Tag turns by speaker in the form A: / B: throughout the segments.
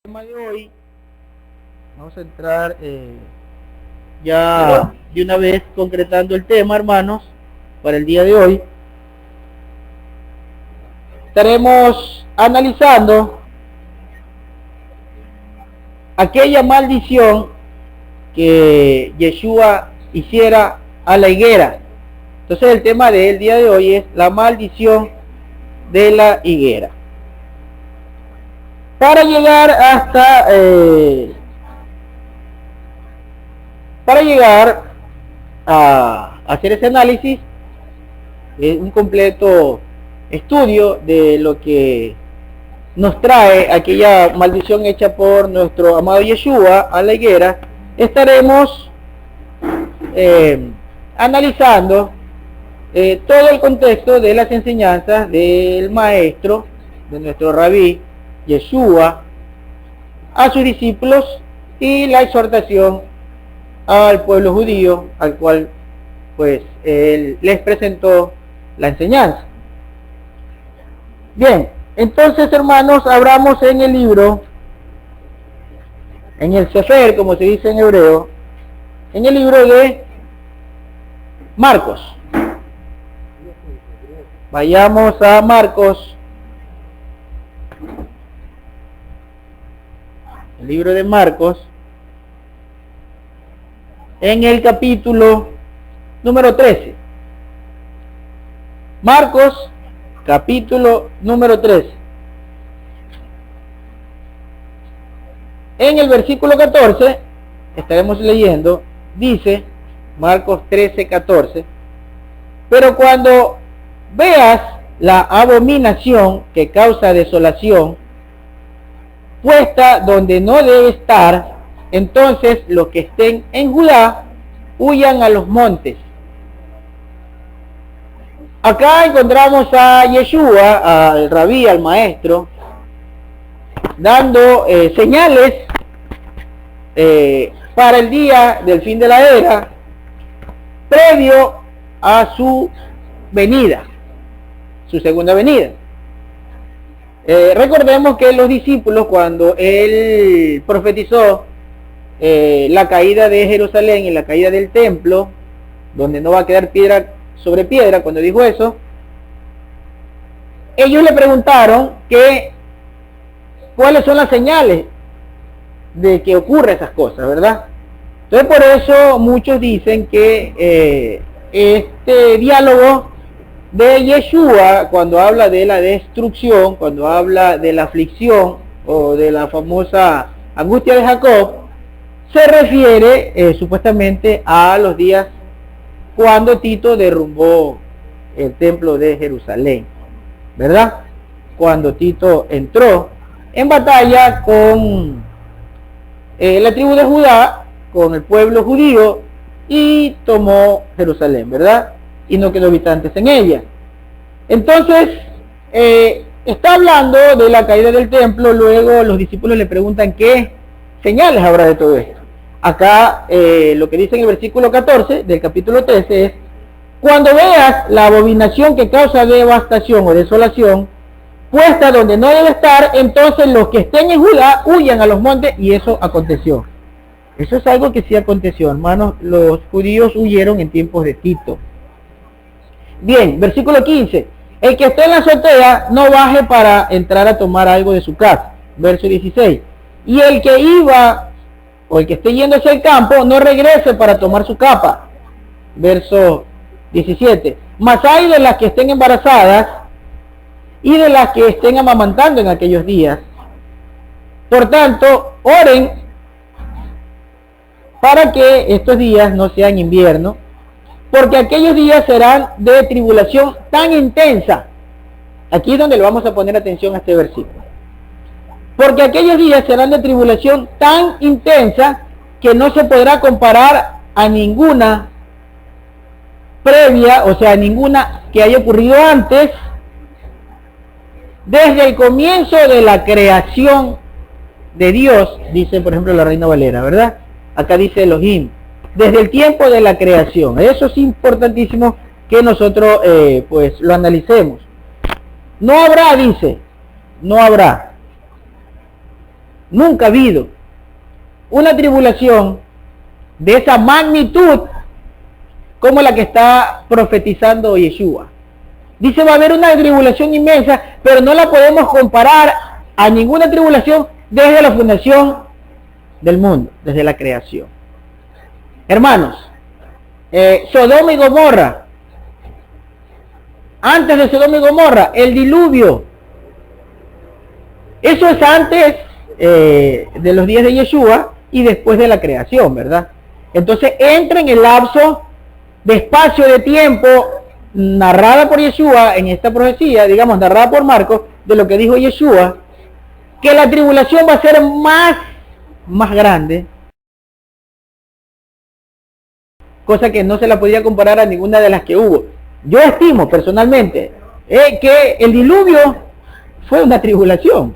A: Tema de hoy vamos a entrar ya de una vez concretando el tema, hermanos. Para el día de hoy estaremos analizando aquella maldición que Yeshua hiciera a la higuera. Entonces el tema del día de hoy es la maldición de la higuera. Para llegar hasta a hacer ese análisis, un completo estudio de lo que nos trae aquella maldición hecha por nuestro amado Yeshua a la higuera, estaremos analizando todo el contexto de las enseñanzas del maestro, de nuestro rabí Yeshua, a sus discípulos y la exhortación al pueblo judío, al cual pues él les presentó la enseñanza. Bien, entonces, hermanos, abramos en el libro, en el Sefer, como se dice en hebreo, en el libro de Marcos. Vayamos a Marcos, el libro de Marcos, en el capítulo número 13. Marcos, capítulo número 13. En el versículo 14 estaremos leyendo, dice Marcos 13, 14: pero cuando veas la abominación que causa desolación puesta donde no debe estar, entonces los que estén en Judá huyan a los montes. Acá encontramos a Yeshua, al rabí, al maestro, dando señales para el día del fin de la era, previo a su venida, su segunda venida. Recordemos que los discípulos, cuando él profetizó la caída de Jerusalén y la caída del templo, donde no va a quedar piedra sobre piedra, cuando dijo eso, ellos le preguntaron cuáles son las señales de que ocurren esas cosas, ¿verdad? Entonces por eso muchos dicen que este diálogo de Yeshua, cuando habla de la destrucción, cuando habla de la aflicción o de la famosa angustia de Jacob, se refiere supuestamente a los días cuando Tito derrumbó el templo de Jerusalén, ¿verdad? Cuando Tito entró en batalla con la tribu de Judá, con el pueblo judío, y tomó Jerusalén, ¿verdad? Y no quedó habitantes en ella. Entonces está hablando de la caída del templo. Luego los discípulos le preguntan qué señales habrá de todo esto. Acá lo que dice en el versículo 14 del capítulo 13 es: cuando veas la abominación que causa devastación o desolación puesta donde no debe estar, entonces los que estén en Judá huyan a los montes. Y eso aconteció. Eso es algo que sí aconteció, hermanos. Los judíos huyeron en tiempos de Tito. Bien, versículo 15: el que esté en la azotea no baje para entrar a tomar algo de su casa. Verso 16: y el que iba o el que esté yendo hacia el campo no regrese para tomar su capa. Verso 17: mas hay de las que estén embarazadas y de las que estén amamantando en aquellos días. Por tanto, oren para que estos días no sean invierno, porque aquellos días serán de tribulación tan intensa. Aquí es donde le vamos a poner atención a este versículo. Porque aquellos días serán de tribulación tan intensa que no se podrá comparar a ninguna previa, o sea, ninguna que haya ocurrido antes, desde el comienzo de la creación de Dios, dice por ejemplo la Reina Valera, ¿verdad? Acá dice Elohim, desde el tiempo de la creación. Eso es importantísimo que nosotros pues lo analicemos. No habrá, dice, no habrá. Nunca ha habido una tribulación de esa magnitud como la que está profetizando Yeshua. Dice, va a haber una tribulación inmensa, pero no la podemos comparar a ninguna tribulación desde la fundación del mundo, desde la creación. Hermanos, Sodoma y Gomorra, antes de Sodoma y Gomorra, el diluvio, eso es antes de los días de Yeshua y después de la creación, ¿verdad? Entonces entra en el lapso de espacio de tiempo narrada por Yeshua en esta profecía, digamos, narrada por Marcos, de lo que dijo Yeshua, que la tribulación va a ser más grande, cosa que no se la podía comparar a ninguna de las que hubo. Yo estimo personalmente que el diluvio fue una tribulación,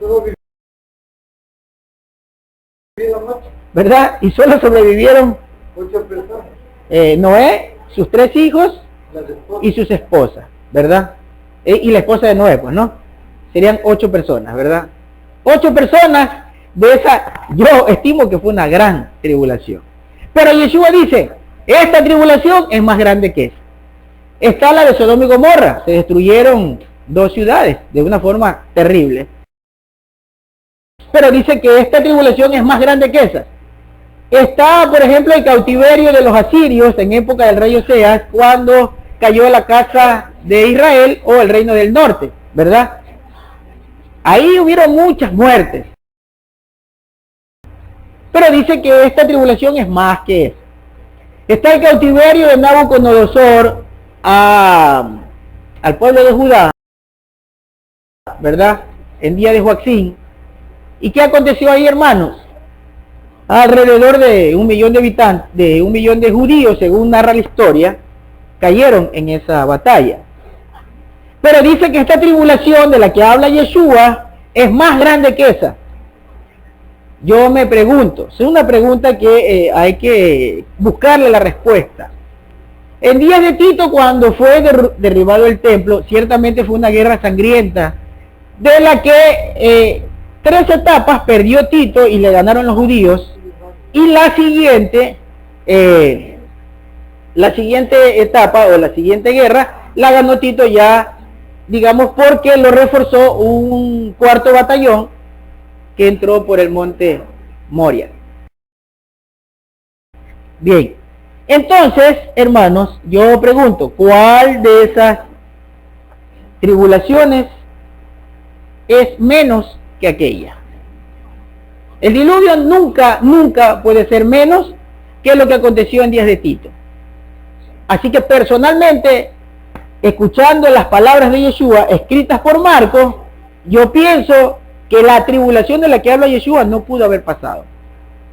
A: ¿verdad? Y solo sobrevivieron
B: 8 personas.
A: Noé, sus 3 hijos y sus esposas, ¿verdad? Y la esposa de Noé, pues, ¿no? Serían 8 personas, ¿verdad? 8 personas de esa, yo estimo que fue una gran tribulación. Pero Yeshua dice, esta tribulación es más grande que esa. Está la de Sodoma y Gomorra, se destruyeron 2 ciudades de una forma terrible. Pero dice que esta tribulación es más grande que esa. Está, por ejemplo, el cautiverio de los asirios en época del rey Oseas, cuando cayó la casa de Israel o el reino del norte, ¿verdad? Ahí hubieron muchas muertes. Pero dice que esta tribulación es más que eso. Está el cautiverio de Nabucodonosor al pueblo de Judá, ¿verdad? En día de Joaquín. ¿Y qué aconteció ahí, hermanos? Alrededor de 1 millón de habitantes, de 1 millón de judíos, según narra la historia, cayeron en esa batalla. Pero dice que esta tribulación de la que habla Yeshua es más grande que esa. Yo me pregunto, es una pregunta que hay que buscarle la respuesta. En días de Tito, cuando fue derribado el templo, ciertamente fue una guerra sangrienta, de la que 3 etapas perdió Tito y le ganaron los judíos, y la siguiente etapa o la siguiente guerra la ganó Tito ya, digamos, porque lo reforzó un 4º batallón que entró por el monte Moria. Bien, entonces, hermanos, yo pregunto, ¿cuál de esas tribulaciones es menos que aquella? El diluvio nunca puede ser menos que lo que aconteció en días de Tito. Así que personalmente, escuchando las palabras de Yeshua escritas por Marcos, yo pienso que la tribulación de la que habla Yeshua no pudo haber pasado.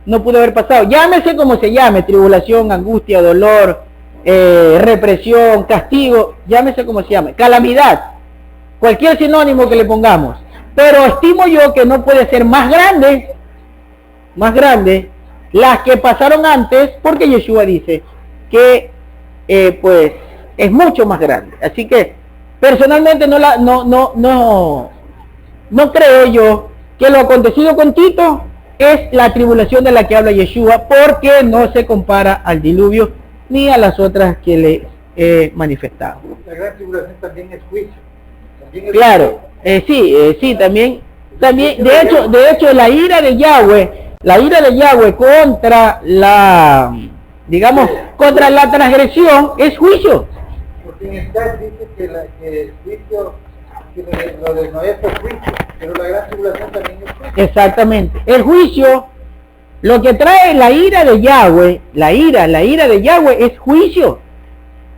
A: No pudo haber pasado. Llámese como se llame, tribulación, angustia, dolor, represión, castigo, llámese como se llame, calamidad, cualquier sinónimo que le pongamos. Pero estimo yo que no puede ser más grande las que pasaron antes, porque Yeshua dice que pues es mucho más grande. Así que personalmente no creo yo que lo acontecido con Tito es la tribulación de la que habla Yeshua, porque no se compara al diluvio ni a las otras que le he manifestado.
B: La gran tribulación también es juicio.
A: Claro, sí, también, de hecho la ira de Yahweh contra la, digamos, contra la transgresión es juicio.
B: Porque en el chat dice que el juicio, que lo de Noé fue juicio, pero la gran tribulación también es juicio.
A: Exactamente, el juicio, lo que trae la ira de Yahweh, la ira de Yahweh es juicio,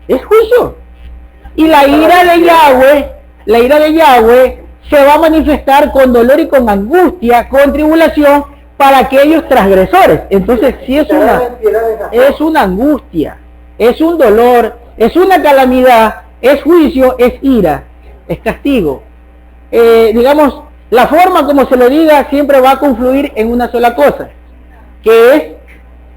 A: y la ira de Yahweh se va a manifestar con dolor y con angustia, con tribulación para aquellos transgresores. Entonces sí es una angustia, es un dolor, es una calamidad, es juicio, es ira, es castigo. Digamos, la forma como se lo diga siempre va a confluir en una sola cosa, que es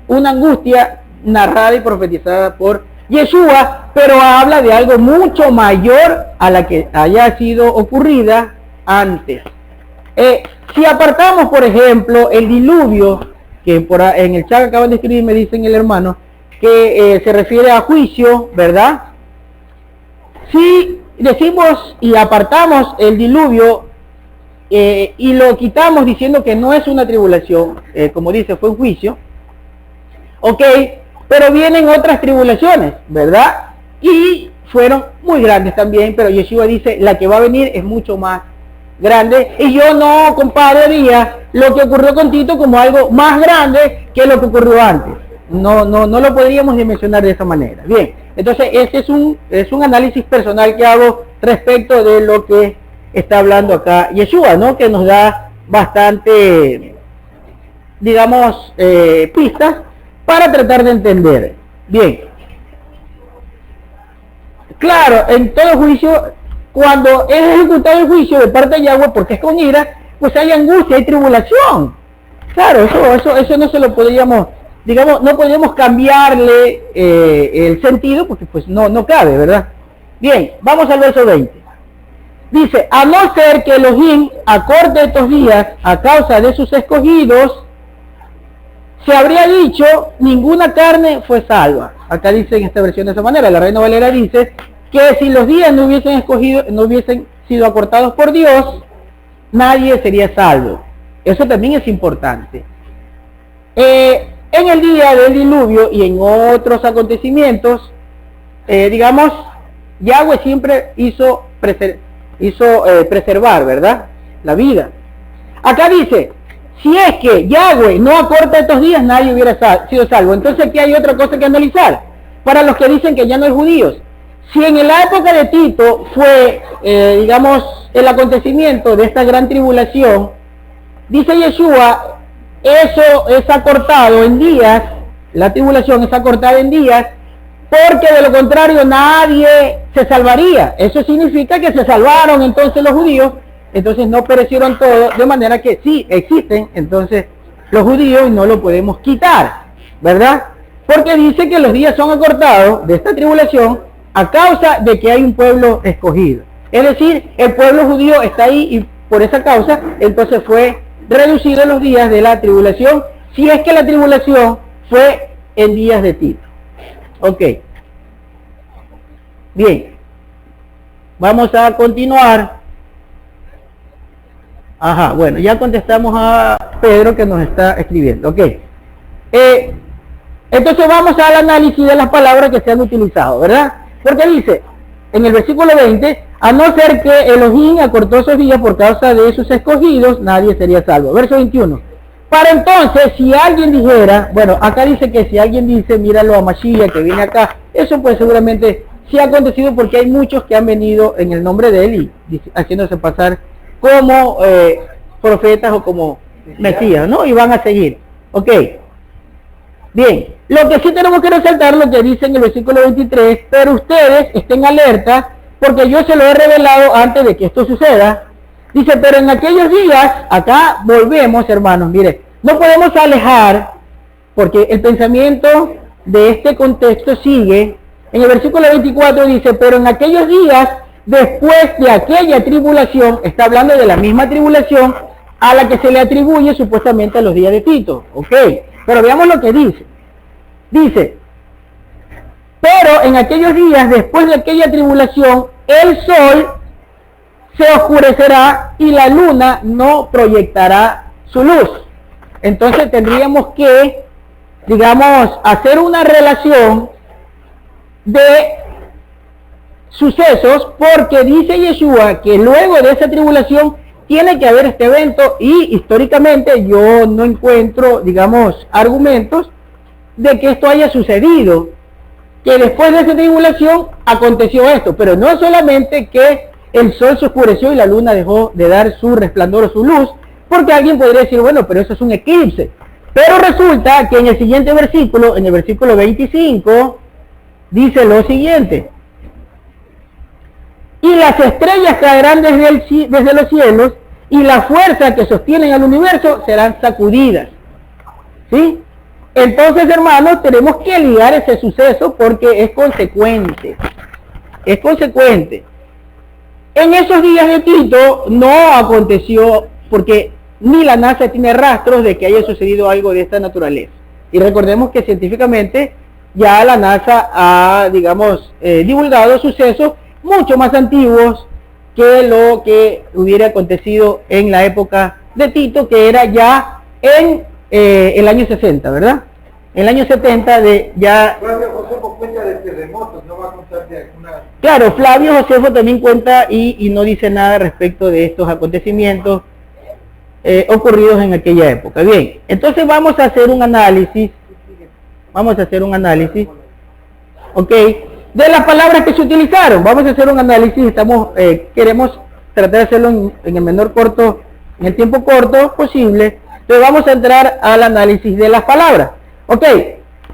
A: una angustia narrada y profetizada por Yeshua, pero habla de algo mucho mayor a la que haya sido ocurrida antes. Si apartamos, por ejemplo, el diluvio, que en el chat que acaban de escribir me dicen el hermano, que se refiere a juicio, ¿verdad? Si decimos y apartamos el diluvio y lo quitamos diciendo que no es una tribulación, como dice, fue un juicio, ok, pero vienen otras tribulaciones, ¿verdad? Y fueron muy grandes también, pero Yeshua dice, la que va a venir es mucho más grande, y yo no compararía lo que ocurrió con Tito como algo más grande que lo que ocurrió antes. No lo podríamos dimensionar de esa manera. Bien, entonces ese es un análisis personal que hago respecto de lo que está hablando acá Yeshua, ¿no? Que nos da bastante, digamos, pistas para tratar de entender. Bien, claro, en todo juicio, cuando es ejecutado el juicio de parte de Yahweh, porque es con ira, pues hay angustia, hay tribulación. Claro, eso no se lo podríamos, digamos, no podríamos cambiarle el sentido, porque pues no cabe, ¿verdad? Bien, vamos al verso 20. Dice, a no ser que Elohim acorte estos días a causa de sus escogidos, se habría dicho, ninguna carne fue salva. Acá dice en esta versión de esa manera. La Reina Valera dice que si los días no hubiesen sido acortados por Dios, nadie sería salvo. Eso también es importante. En el día del diluvio y en otros acontecimientos, digamos, Yahweh siempre hizo preservar, ¿verdad?, la vida. Acá dice, si es que Yahweh no acorta estos días, nadie hubiera sido salvo. Entonces aquí hay otra cosa que analizar. Para los que dicen que ya no hay judíos, si en la época de Tito fue, digamos, el acontecimiento de esta gran tribulación, dice Yeshua, eso es acortado en días, la tribulación es acortada en días, porque de lo contrario nadie se salvaría. Eso significa que se salvaron entonces los judíos, entonces no perecieron todos, de manera que sí existen entonces los judíos y no lo podemos quitar, ¿verdad? Porque dice que los días son acortados de esta tribulación a causa de que hay un pueblo escogido. Es decir, el pueblo judío está ahí y por esa causa entonces fue reducido los días de la tribulación, si es que la tribulación fue en días de Tito. Ok. Bien. Vamos a continuar. Ajá, bueno, ya contestamos a Pedro que nos está escribiendo. Ok. Entonces vamos al análisis de las palabras que se han utilizado, ¿verdad? Porque dice, en el versículo 20, a no ser que Elohim acortó esos días por causa de sus escogidos, nadie sería salvo. Verso 21. Para entonces, si alguien dijera, bueno, acá dice que si alguien dice, míralo a Mashiach que viene acá, eso pues seguramente sí ha acontecido porque hay muchos que han venido en el nombre de él y haciéndose pasar como profetas o como mesías, ¿no? Y van a seguir. Ok. Bien, lo que sí tenemos que resaltar lo que dice en el versículo 23, pero ustedes estén alerta porque yo se lo he revelado antes de que esto suceda. Dice, pero en aquellos días, acá volvemos, hermanos, mire, no podemos alejar porque el pensamiento de este contexto sigue. En el versículo 24 dice, pero en aquellos días, después de aquella tribulación, está hablando de la misma tribulación a la que se le atribuye supuestamente a los días de Tito. Ok, pero veamos lo que dice. Dice, pero en aquellos días, después de aquella tribulación, el sol se oscurecerá y la luna no proyectará su luz. Entonces tendríamos que, digamos, hacer una relación de sucesos, porque dice Yeshua que luego de esa tribulación tiene que haber este evento, y históricamente yo no encuentro, digamos, argumentos de que esto haya sucedido, que después de esa tribulación aconteció esto. Pero no solamente que el sol se oscureció y la luna dejó de dar su resplandor o su luz, porque alguien podría decir, bueno, pero eso es un eclipse. Pero resulta que en el siguiente versículo, en el versículo 25, dice lo siguiente: y las estrellas caerán desde los cielos, y las fuerzas que sostienen al universo serán sacudidas. ¿Sí? Entonces, hermanos, tenemos que ligar ese suceso porque es consecuente. Es consecuente. En esos días de Tito no aconteció porque ni la NASA tiene rastros de que haya sucedido algo de esta naturaleza. Y recordemos que científicamente ya la NASA ha, digamos, divulgado sucesos mucho más antiguos que lo que hubiera acontecido en la época de Tito, que era ya en el año 60, ¿verdad? En el año 70 de ya...
B: Flavio Josefo cuenta de terremotos, no va a contar de alguna...
A: Claro, Flavio Josefo también cuenta y no dice nada respecto de estos acontecimientos ocurridos en aquella época. Bien, entonces vamos a hacer un análisis, ok, de las palabras que se utilizaron. Vamos a hacer un análisis, queremos tratar de hacerlo en el tiempo corto posible. Entonces vamos a entrar al análisis de las palabras. Ok,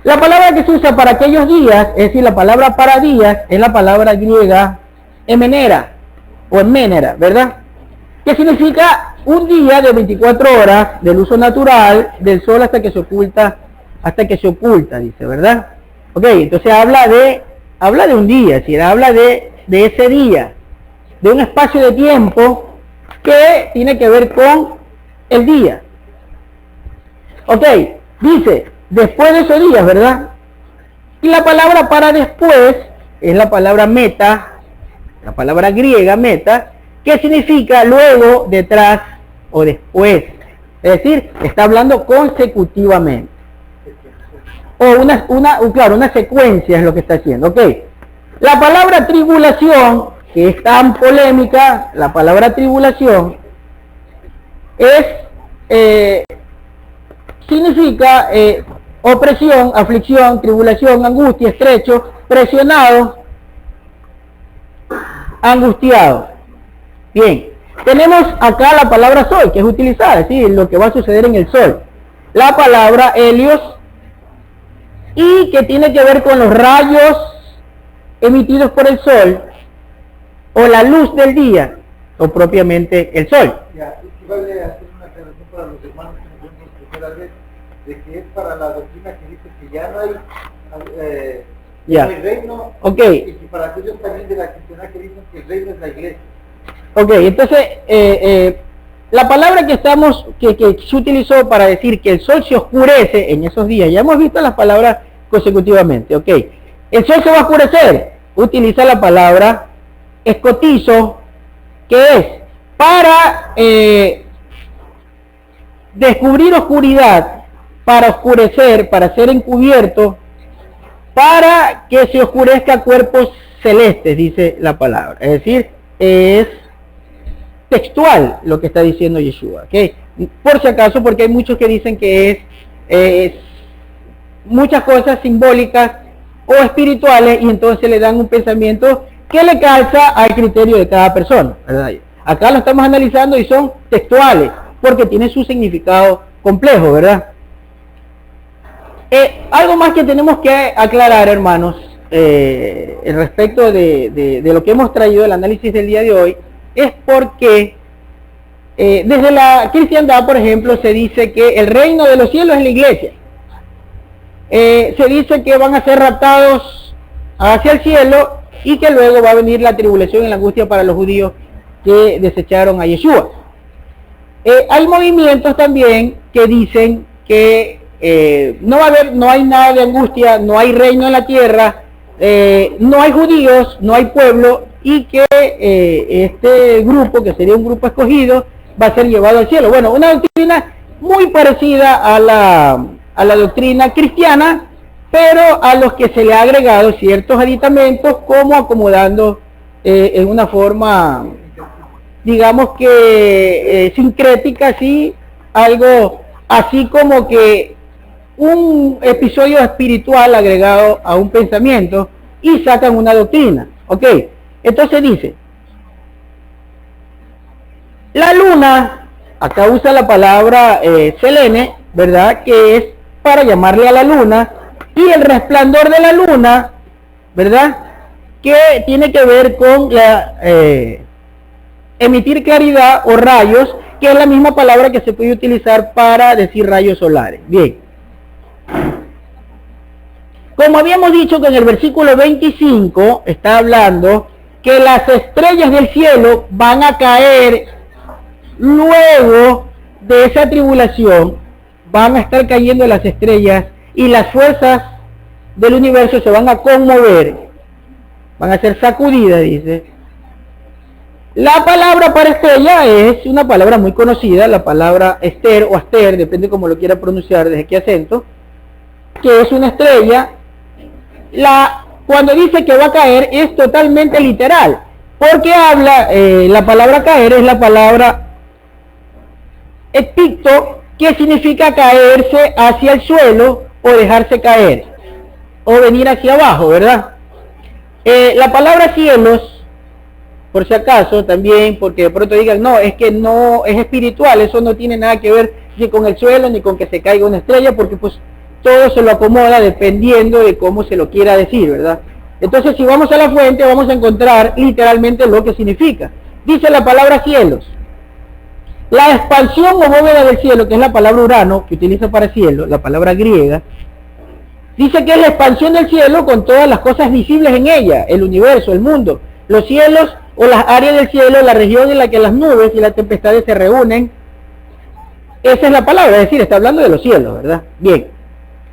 A: la palabra que se usa para aquellos días, es decir, la palabra para días, es la palabra griega emenera o emenera, ¿verdad? Que significa un día de 24 horas del uso natural del sol hasta que se oculta, dice, ¿verdad? Ok, entonces habla de un día, es decir, habla de ese día, de un espacio de tiempo que tiene que ver con el día. Ok, dice, después de esos días, ¿verdad? Y la palabra para después es la palabra meta, la palabra griega meta, que significa luego, detrás o después. Es decir, está hablando consecutivamente. O una secuencia es lo que está haciendo. Ok. La palabra tribulación, que es tan polémica, la palabra tribulación significa opresión, aflicción, tribulación, angustia, estrecho, presionado, angustiado. Bien, tenemos acá la palabra sol, que es utilizada, ¿sí? Lo que va a suceder en el sol. La palabra helios, y que tiene que ver con los rayos emitidos por el sol, o la luz del día, o propiamente el sol.
B: Ya, y vale hacer una aclaración para los hermanos que nos ven por primera vez, de que es para la doctrina que dice que ya no hay reino,
A: okay.
B: Y que para aquellos también de la cristiandad que dicen que el reino es la iglesia.
A: Ok, entonces la palabra que se utilizó para decir que el sol se oscurece en esos días, ya hemos visto las palabras consecutivamente, ok. El sol se va a oscurecer, utiliza la palabra escotizo, que es para descubrir oscuridad, para oscurecer, para ser encubierto, para que se oscurezca cuerpos celestes, dice la palabra. Es decir, es textual lo que está diciendo Yeshua, ¿okay? Por si acaso, porque hay muchos que dicen que es muchas cosas simbólicas o espirituales, y entonces le dan un pensamiento que le calza al criterio de cada persona, ¿verdad? Acá lo estamos analizando y son textuales, porque tienen su significado complejo, ¿verdad? Algo más que tenemos que aclarar, hermanos, respecto de lo que hemos traído, el análisis del día de hoy, es porque desde la cristiandad, por ejemplo, se dice que el reino de los cielos es la iglesia. Se dice que van a ser raptados hacia el cielo y que luego va a venir la tribulación y la angustia para los judíos que desecharon a Yeshua. Hay movimientos también que dicen que no hay nada de angustia, no hay reino en la tierra, no hay judíos, no hay pueblo, y que este grupo, que sería un grupo escogido, va a ser llevado al cielo. Bueno, una doctrina muy parecida a la doctrina cristiana, pero a los que se le ha agregado ciertos aditamentos, como acomodando en una forma, digamos que sincrética, así, algo así como que un episodio espiritual agregado a un pensamiento, y sacan una doctrina, ¿ok? Entonces dice, la luna, acá usa la palabra selene, ¿verdad? Que es para llamarle a la luna, y el resplandor de la luna, ¿verdad? Que tiene que ver con la emitir claridad o rayos, que es la misma palabra que se puede utilizar para decir rayos solares. Bien. Como habíamos dicho que en el versículo 25 está hablando que las estrellas del cielo van a caer luego de esa tribulación van a estar cayendo las estrellas y las fuerzas del universo se van a conmover, van a ser sacudidas, dice. La palabra para estrella es una palabra muy conocida, la palabra ester o aster, depende cómo lo quiera pronunciar, desde qué acento, que es una estrella. Cuando dice que va a caer es totalmente literal, porque habla, la palabra caer es la palabra epicto, que significa caerse hacia el suelo o dejarse caer, o venir hacia abajo, ¿verdad? La palabra cielos, por si acaso, también, porque de pronto digan, no, es que no es espiritual, eso no tiene nada que ver ni con el suelo, ni con que se caiga una estrella, porque pues todo se lo acomoda dependiendo de cómo se lo quiera decir, ¿verdad? Entonces, si vamos a la fuente, vamos a encontrar literalmente lo que significa. Dice la palabra cielos. La expansión o bóveda del cielo, que es la palabra Urano, que utiliza para cielo, la palabra griega, dice que es la expansión del cielo con todas las cosas visibles en ella, el universo, el mundo, los cielos o las áreas del cielo, la región en la que las nubes y las tempestades se reúnen. Esa es la palabra, es decir, está hablando de los cielos, ¿verdad? Bien.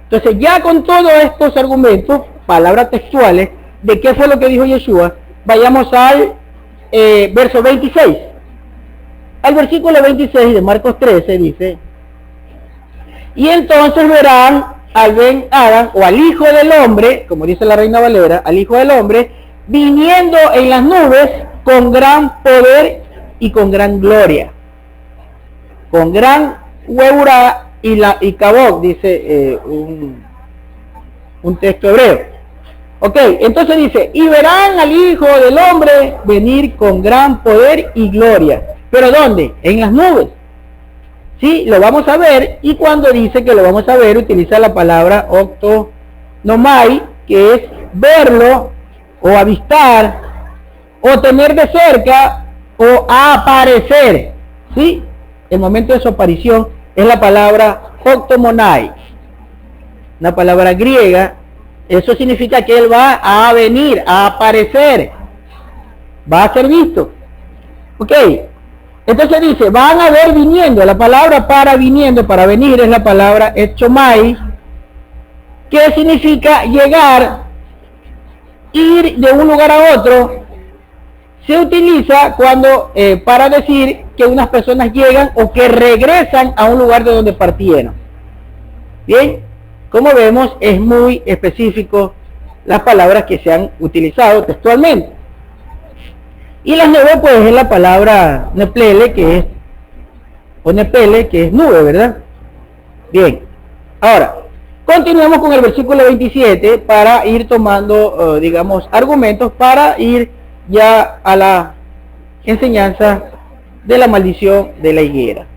A: Entonces, ya con todos estos argumentos, palabras textuales, de qué fue lo que dijo Yeshua, vayamos al verso 26. Al versículo 26 de Marcos 13 dice, y entonces verán al Ben Adán, o al Hijo del Hombre, como dice la Reina Valera, al Hijo del Hombre, viniendo en las nubes con gran poder y con gran gloria. Con gran hueura y cabot, dice un texto hebreo. Ok, entonces dice, y verán al Hijo del Hombre venir con gran poder y gloria. ¿Pero dónde? En las nubes. Sí, lo vamos a ver, y cuando dice que lo vamos a ver, utiliza la palabra octonomai, que es verlo, o avistar, o tener de cerca, o aparecer. ¿Sí? El momento de su aparición es la palabra octomonai, una palabra griega. Eso significa que él va a venir, a aparecer, va a ser visto. Ok, entonces dice, van a ver viniendo. La palabra para viniendo, para venir, es la palabra echomai, que significa llegar, ir de un lugar a otro. Se utiliza cuando para decir que unas personas llegan o que regresan a un lugar de donde partieron. Bien, como vemos, es muy específico las palabras que se han utilizado textualmente. Y las nubes, pues, es la palabra neplele, que es, o nepele, que es nube, ¿verdad? Bien, ahora, continuamos con el versículo 27 para ir tomando, digamos, argumentos para ir ya a la enseñanza de la maldición de la higuera.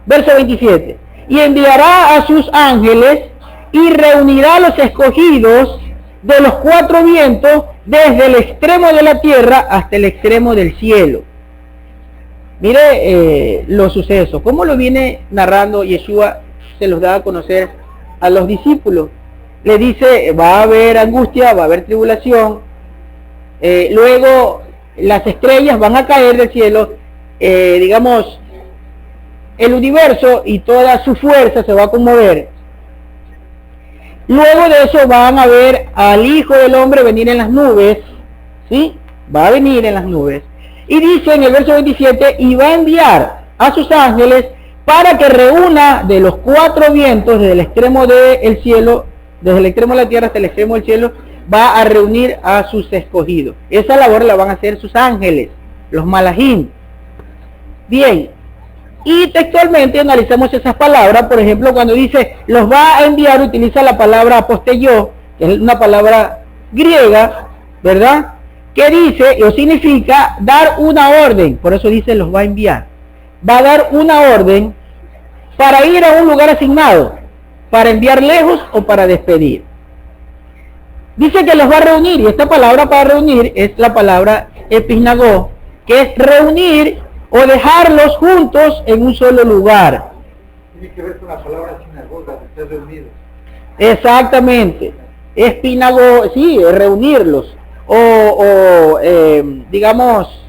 A: Verso 27. Y enviará a sus ángeles y reunirá a los escogidos de los cuatro vientos desde el extremo de la tierra hasta el extremo del cielo. Mire los sucesos, cómo lo viene narrando Yeshua, se los da a conocer a los discípulos. Le dice, va a haber angustia, va a haber tribulación, luego las estrellas van a caer del cielo, digamos, el universo y toda su fuerza se va a conmover. Luego de eso van a ver al Hijo del Hombre venir en las nubes, ¿sí? Va a venir en las nubes. Y dice en el verso 27, y va a enviar a sus ángeles para que reúna de los cuatro vientos, desde el extremo del cielo, desde el extremo de la tierra hasta el extremo del cielo, va a reunir a sus escogidos. Esa labor la van a hacer sus ángeles, los malajim. Bien. Y textualmente analizamos esas palabras. Por ejemplo, cuando dice los va a enviar, utiliza la palabra apostelló, que es una palabra griega, ¿verdad? Que dice o significa dar una orden. Por eso dice los va a enviar. Va a dar una orden para ir a un lugar asignado, para enviar lejos o para despedir. Dice que los va a reunir, y esta palabra para reunir es la palabra episnagó, que es reunir o dejarlos juntos en un solo lugar.
B: Tiene que ver con la palabra sinagoga, de ser reunidos.
A: Exactamente. Espinago, sí, reunirlos. Digamos,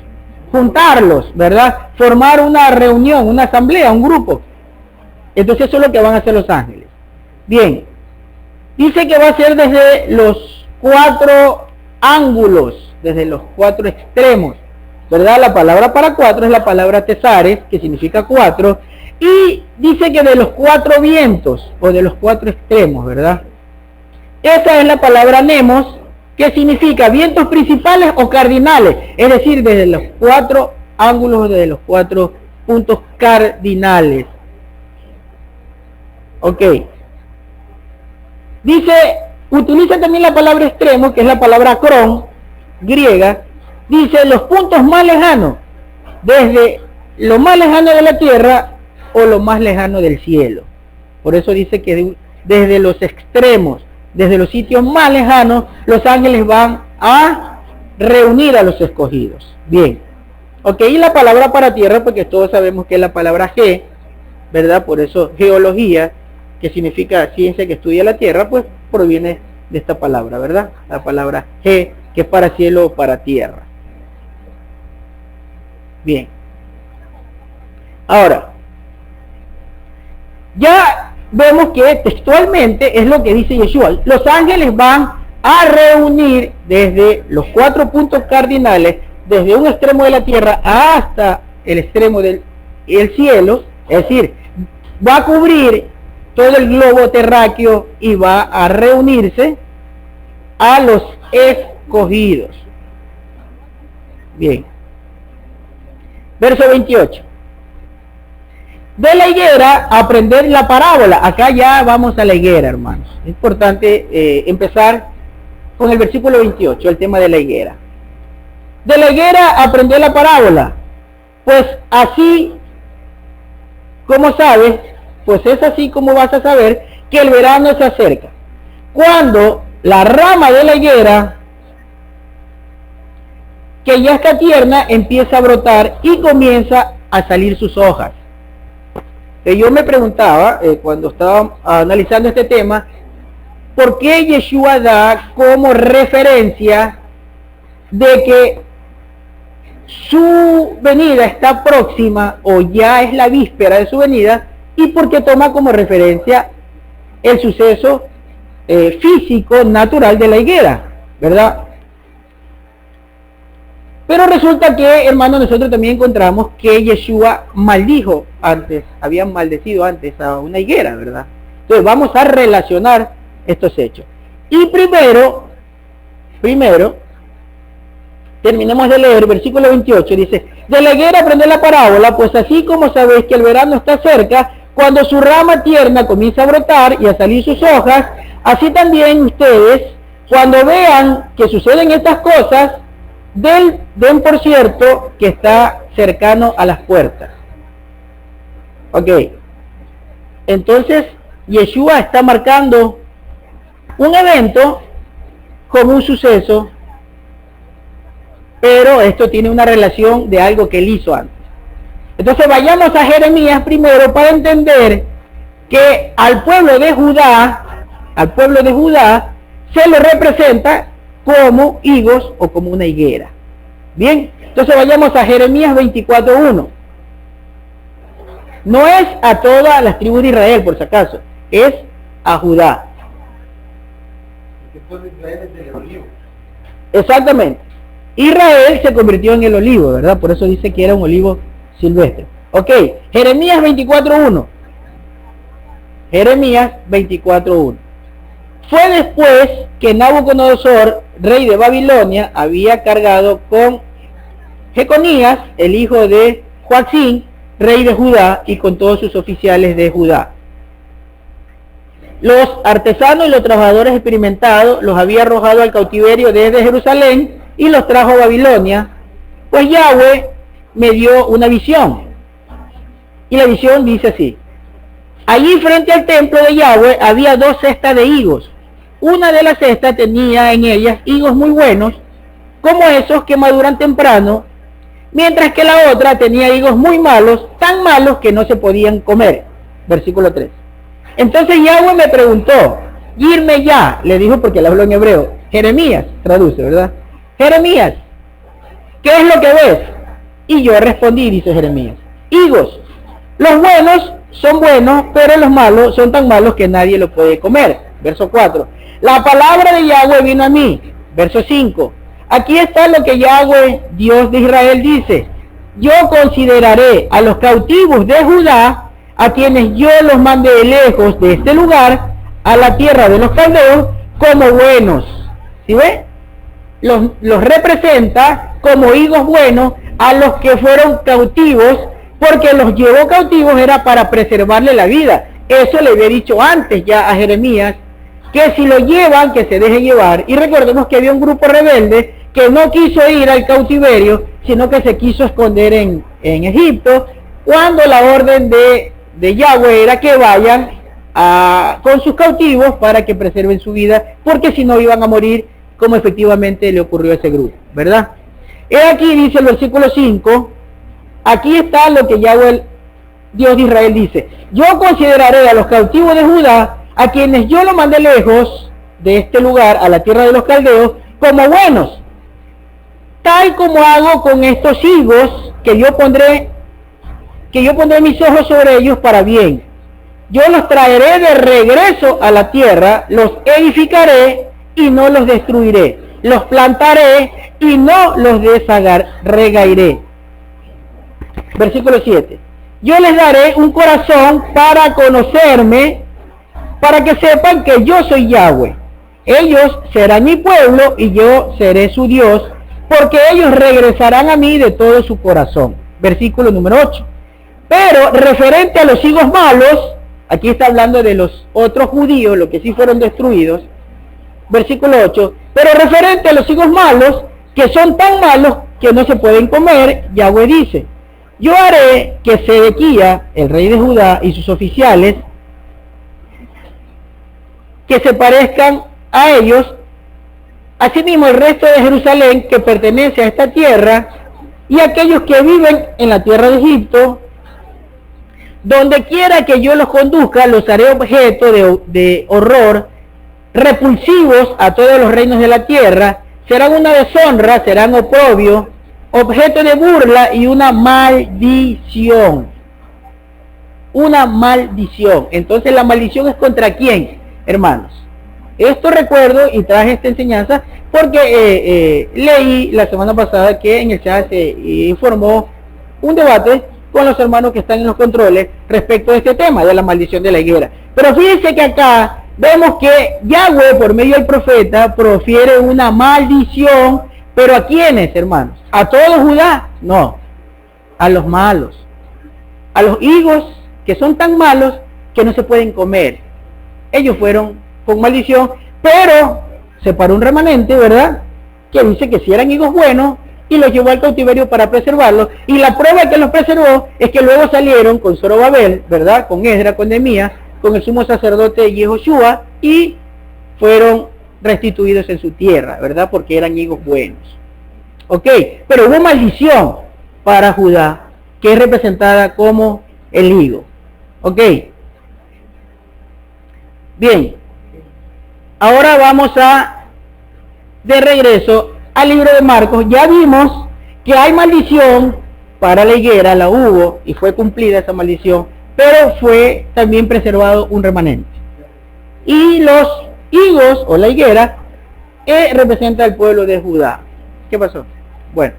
A: juntarlos, ¿verdad? Formar una reunión, una asamblea, un grupo. Entonces eso es lo que van a hacer los ángeles. Bien, dice que va a ser desde los 4 ángulos, desde los 4 extremos, ¿verdad? La palabra para 4 es la palabra tesares, que significa 4, y dice que de los 4 vientos, o de los 4 extremos, ¿verdad? Esa es la palabra nemos, que significa vientos principales o cardinales, es decir, desde los 4 ángulos, desde los 4 puntos cardinales. Ok. Dice, utiliza también la palabra extremo, que es la palabra cron, griega. Dice los puntos más lejanos, desde lo más lejano de la tierra o lo más lejano del cielo. Por eso dice que desde los extremos, desde los sitios más lejanos, los ángeles van a reunir a los escogidos. Bien. Ok, y la palabra para tierra, porque todos sabemos que es la palabra ge, ¿verdad? Por eso geología, que significa ciencia que estudia la tierra, pues proviene de esta palabra, ¿verdad? La palabra ge, que es para cielo o para tierra. Bien. Ahora, ya vemos que textualmente es lo que dice Yeshua. Los ángeles van a reunir desde los 4 puntos cardinales, desde un extremo de la tierra hasta el extremo del cielo, es decir, va a cubrir todo el globo terráqueo y va a reunirse a los escogidos. Bien. Verso 28. De la higuera, aprender la parábola. Acá ya vamos a la higuera, hermanos. Es importante empezar con el versículo 28, el tema de la higuera. De la higuera, aprender la parábola. Pues así, como sabes, pues es así como vas a saber que el verano se acerca. Cuando la rama de la higuera, que ya está tierna, empieza a brotar y comienza a salir sus hojas. Yo me preguntaba, cuando estaba analizando este tema, ¿por qué Yeshua da como referencia de que su venida está próxima o ya es la víspera de su venida? Y por qué toma como referencia el suceso físico, natural de la higuera, ¿verdad? Pero resulta que, hermanos, nosotros también encontramos que Yeshua maldijo antes, había maldecido antes a una higuera, ¿verdad? Entonces vamos a relacionar estos hechos. Y primero, terminemos de leer, versículo 28, dice, de la higuera aprende la parábola, pues así como sabéis que el verano está cerca, cuando su rama tierna comienza a brotar y a salir sus hojas, así también ustedes, cuando vean que suceden estas cosas, den por cierto que está cercano a las puertas. Ok. Entonces, Yeshua está marcando un evento como un suceso, pero esto tiene una relación de algo que él hizo antes. Entonces vayamos a Jeremías primero para entender que al pueblo de Judá se le representa como higos o como una higuera. Bien, entonces vayamos a Jeremías 24:1. No es a todas las tribus de Israel, por si acaso, es a Judá. Exactamente. Israel se convirtió en el olivo, ¿verdad? Por eso dice que era un olivo silvestre. Ok, Jeremías 24:1. Jeremías 24:1. Fue después que Nabucodonosor, rey de Babilonia, había cargado con Jeconías, el hijo de Joacim, rey de Judá, y con todos sus oficiales de Judá. Los artesanos y los trabajadores experimentados los había arrojado al cautiverio desde Jerusalén y los trajo a Babilonia, pues Yahweh me dio una visión. Y la visión dice así: allí frente al templo de Yahweh había 2 cestas de higos. Una de las cestas tenía en ellas higos muy buenos, como esos que maduran temprano, mientras que la otra tenía higos muy malos, tan malos que no se podían comer. Versículo 3. Entonces Yahweh me preguntó, irme ya, le dijo porque le habló en hebreo. Jeremías, traduce, ¿verdad? Jeremías, ¿qué es lo que ves? Y yo respondí, dice Jeremías, higos, los buenos son buenos, pero los malos son tan malos que nadie lo puede comer. Verso 4. La palabra de Yahweh vino a mí. Verso 5. Aquí está lo que Yahweh, Dios de Israel, dice. Yo consideraré a los cautivos de Judá, a quienes yo los mandé lejos de este lugar, a la tierra de los caldeos, como buenos. ¿Sí ve? Los representa como higos buenos a los que fueron cautivos, porque los llevó cautivos era para preservarle la vida. Eso le había dicho antes ya a Jeremías, que si lo llevan, que se deje llevar. Y recordemos que había un grupo rebelde que no quiso ir al cautiverio, sino que se quiso esconder en Egipto, cuando la orden de Yahweh era que vayan con sus cautivos para que preserven su vida, porque si no iban a morir, como efectivamente le ocurrió a ese grupo, ¿verdad? He aquí, dice el versículo 5, aquí está lo que Yahweh, Dios de Israel, dice. Yo consideraré a los cautivos de Judá, a quienes yo lo mandé lejos de este lugar, a la tierra de los caldeos, como buenos, tal como hago con estos higos, que yo pondré mis ojos sobre ellos para bien. Yo los traeré de regreso a la tierra, los edificaré y no los destruiré, los plantaré y no los regairé. Versículo 7. Yo les daré un corazón para conocerme, para que sepan que yo soy Yahweh. Ellos serán mi pueblo y yo seré su Dios, porque ellos regresarán a mí de todo su corazón. Versículo número 8. Pero referente a los higos malos, aquí está hablando de los otros judíos, los que sí fueron destruidos. Versículo 8. Pero referente a los higos malos, que son tan malos que no se pueden comer, Yahweh dice, yo haré que Sedequía, el rey de Judá, y sus oficiales, que se parezcan a ellos, asimismo el resto de Jerusalén que pertenece a esta tierra, y aquellos que viven en la tierra de Egipto, donde quiera que yo los conduzca, los haré objeto de horror, repulsivos a todos los reinos de la tierra, serán una deshonra, serán oprobio, objeto de burla y una maldición. Una maldición. Entonces la maldición es contra quién, hermanos. Esto recuerdo y traje esta enseñanza porque leí la semana pasada que en el chat se informó un debate con los hermanos que están en los controles respecto a este tema de la maldición de la higuera. Pero fíjense que acá vemos que Yahweh por medio del profeta profiere una maldición, pero ¿a quiénes, hermanos? ¿A todo Judá? No, a los malos, a los higos que son tan malos que no se pueden comer. Ellos fueron con maldición, pero se paró un remanente, ¿verdad? Que dice que si eran higos buenos y los llevó al cautiverio para preservarlos, y la prueba que los preservó es que luego salieron con Zorobabel, ¿verdad? Con Esdras, con Nehemías, con el sumo sacerdote Yehoshua, y fueron restituidos en su tierra, ¿verdad? Porque eran higos buenos. Ok, pero hubo maldición para Judá, que es representada como el higo. Ok. Bien. Ahora vamos de regreso al libro de Marcos. Ya vimos que hay maldición para la higuera, la hubo, y fue cumplida esa maldición, pero fue también preservado un remanente. Y los higos, o la higuera, representa al pueblo de Judá. ¿Qué pasó? Bueno.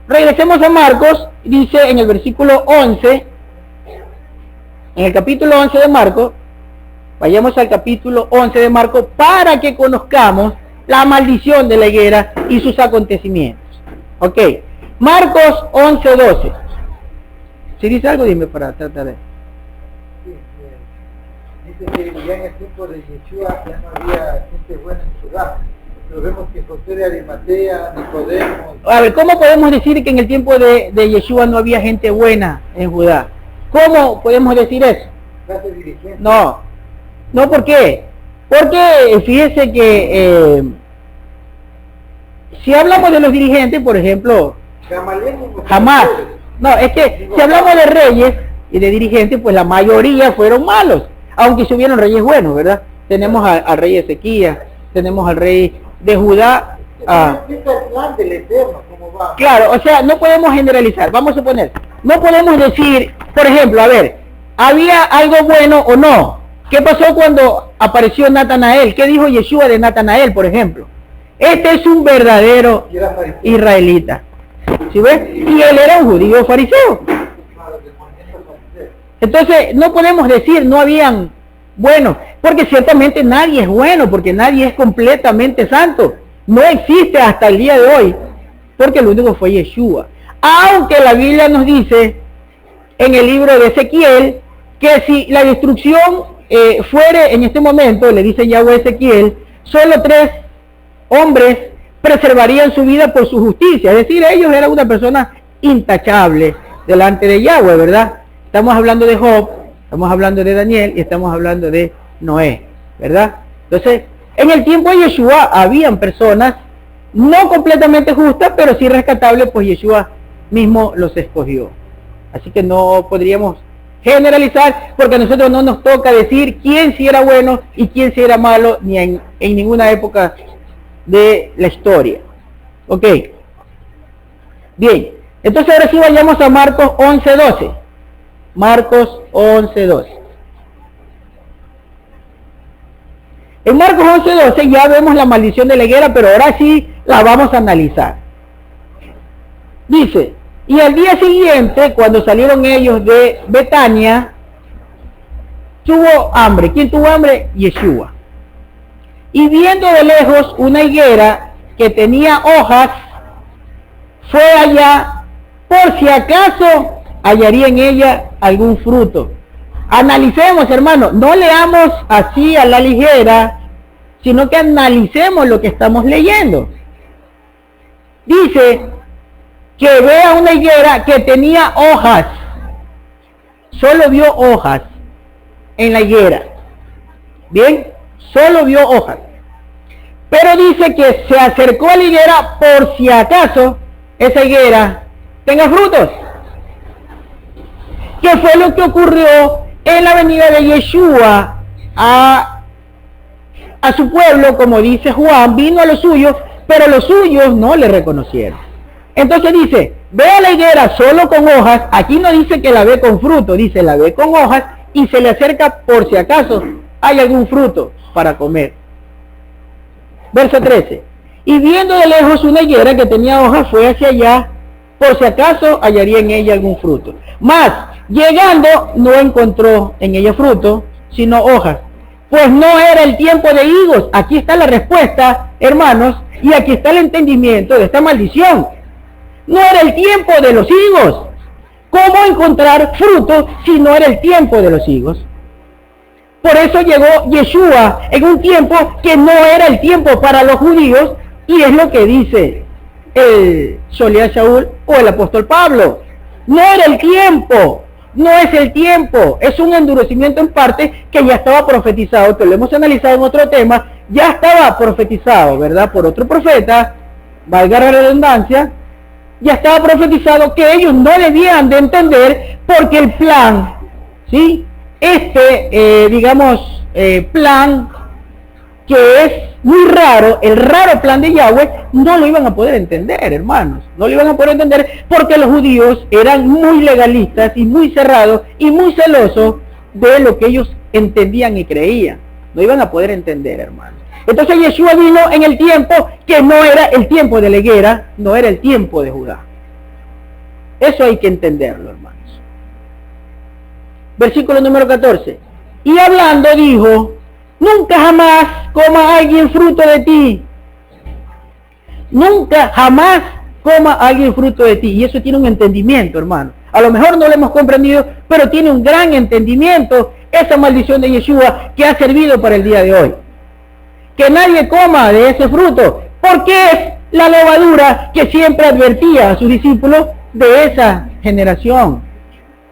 A: Regresemos a Marcos, dice en el versículo 11, en el capítulo 11 de Marcos, vayamos al capítulo 11 de Marcos para que conozcamos la maldición de la higuera y sus acontecimientos. Ok, Marcos 11:12. Si dice algo, dime para tratar de...
B: Dice que ya en el tiempo de Yeshua ya no había gente buena en Judá. Pero vemos que José de Arimatea, Nicodemo...
A: A ver, ¿cómo podemos decir que en el tiempo de Yeshua no había gente buena en Judá? ¿Cómo podemos decir eso? No, ¿por qué? Porque fíjese que si hablamos de los dirigentes, por ejemplo, jamás. No, es que si hablamos de reyes y de dirigentes, pues la mayoría fueron malos, aunque si hubieron reyes buenos, ¿verdad? Tenemos al rey Ezequías, tenemos al rey de Judá.
B: Es el plan del Eterno, como cómo va.
A: Claro, o sea, no podemos generalizar. Vamos a suponer, no podemos decir, por ejemplo, a ver, ¿había algo bueno o no? ¿Qué pasó cuando apareció Natanael? ¿Qué dijo Yeshua de Natanael, por ejemplo? Este es un verdadero israelita. ¿Sí ves? Y él era un judío fariseo. Entonces, no podemos decir no habían buenos, porque ciertamente nadie es bueno, porque nadie es completamente santo. No existe hasta el día de hoy, porque el único fue Yeshua. Aunque la Biblia nos dice en el libro de Ezequiel que si la destrucción fuere en este momento, le dice Yahweh a Ezequiel, solo 3 hombres preservarían su vida por su justicia. Es decir, ellos eran una persona intachable delante de Yahweh, ¿verdad? Estamos hablando de Job, estamos hablando de Daniel y estamos hablando de Noé, ¿verdad? Entonces, en el tiempo de Yeshua habían personas no completamente justas, pero sí rescatables, pues Yeshua mismo los escogió. Así que no podríamos generalizar, porque a nosotros no nos toca decir quién sí era bueno y quién sí era malo, ni en ninguna época de la historia. Ok. Bien, entonces ahora sí vayamos a Marcos 11:12. Marcos 11:12. En Marcos 11:12 ya vemos la maldición de la higuera, pero ahora sí la vamos a analizar. Dice, y al día siguiente, cuando salieron ellos de Betania, tuvo hambre. ¿Quién tuvo hambre? Yeshua. Y viendo de lejos una higuera que tenía hojas, fue allá por si acaso hallaría en ella algún fruto. Analicemos, hermano, no leamos así a la ligera, sino que analicemos lo que estamos leyendo. Dice que vea una higuera que tenía hojas. Solo vio hojas en la higuera. Bien, solo vio hojas. Pero dice que se acercó a la higuera por si acaso esa higuera tenga frutos. ¿Qué fue lo que ocurrió en la venida de Yeshua a su pueblo? Como dice Juan, vino a los suyos, pero los suyos no le reconocieron. Entonces dice, ve a la higuera solo con hojas. Aquí no dice que la ve con fruto, dice la ve con hojas y se le acerca por si acaso hay algún fruto para comer. Verso 13. Y viendo de lejos una higuera que tenía hojas, fue hacia allá por si acaso hallaría en ella algún fruto. Mas, llegando, no encontró en ella fruto, sino hojas, pues no era el tiempo de higos. Aquí está la respuesta, hermanos, y aquí está el entendimiento de esta maldición. No era el tiempo de los higos. ¿Cómo encontrar fruto si no era el tiempo de los higos? Por eso llegó Yeshua en un tiempo que no era el tiempo para los judíos, y es lo que dice el Sholiach Shaul o el apóstol Pablo. No era el tiempo, no es el tiempo, es un endurecimiento en parte que ya estaba profetizado, que lo hemos analizado en otro tema, ya estaba profetizado, ¿verdad? Por otro profeta, valga la redundancia, ya estaba profetizado que ellos no debían de entender, porque el plan, ¿sí? Plan que es muy raro, el raro plan de Yahweh, no lo iban a poder entender, hermanos. No lo iban a poder entender porque los judíos eran muy legalistas y muy cerrados y muy celosos de lo que ellos entendían y creían. No iban a poder entender, hermanos. Entonces Yeshua vino en el tiempo que no era el tiempo de la higuera, no era el tiempo de Judá. Eso hay que entenderlo, hermanos. Versículo número 14. Y hablando dijo, nunca jamás coma alguien fruto de ti. Nunca jamás coma alguien fruto de ti. Y eso tiene un entendimiento, hermano. A lo mejor no lo hemos comprendido, pero tiene un gran entendimiento esa maldición de Yeshua que ha servido para el día de hoy. Que nadie coma de ese fruto, porque es la levadura que siempre advertía a sus discípulos de esa generación,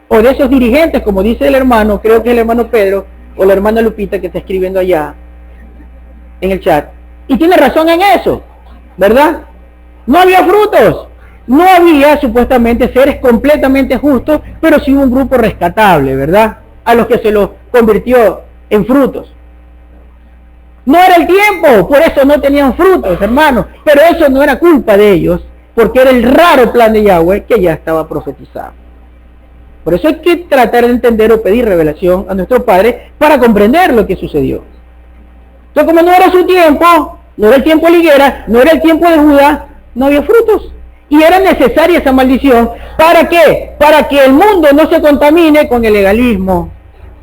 A: o de esos dirigentes, como dice el hermano, creo que es el hermano Pedro, o la hermana Lupita que está escribiendo allá en el chat. Y tiene razón en eso, ¿verdad? No había frutos, no había supuestamente seres completamente justos, pero sí un grupo rescatable, ¿verdad? A los que se los convirtió en frutos. No era el tiempo, por eso no tenían frutos, hermanos, pero eso no era culpa de ellos, porque era el raro plan de Yahweh que ya estaba profetizado. Por eso hay que tratar de entender o pedir revelación a nuestro Padre para comprender lo que sucedió. Entonces, como no era su tiempo, no era el tiempo de la higuera, no era el tiempo de Judá, no había frutos. Y era necesaria esa maldición. ¿Para qué? Para que el mundo no se contamine con el legalismo.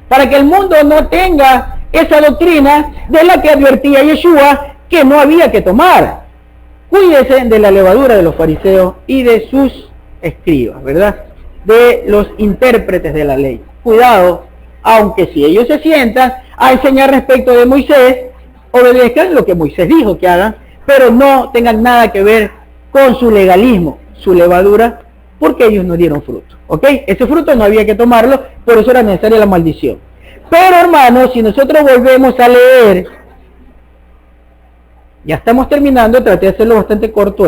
A: Para que el mundo no tenga esa doctrina de la que advertía Yeshua que no había que tomar. Cuídense de la levadura de los fariseos y de sus escribas, ¿verdad? De los intérpretes de la ley. Cuidado, aunque si ellos se sientan a enseñar respecto de Moisés, obedezcan lo que Moisés dijo que hagan, pero no tengan nada que ver con su legalismo, su levadura, porque ellos no dieron fruto, ¿ok? Ese fruto no había que tomarlo, por eso era necesaria la maldición. Pero hermanos, si nosotros volvemos a leer, ya estamos terminando, traté de hacerlo bastante corto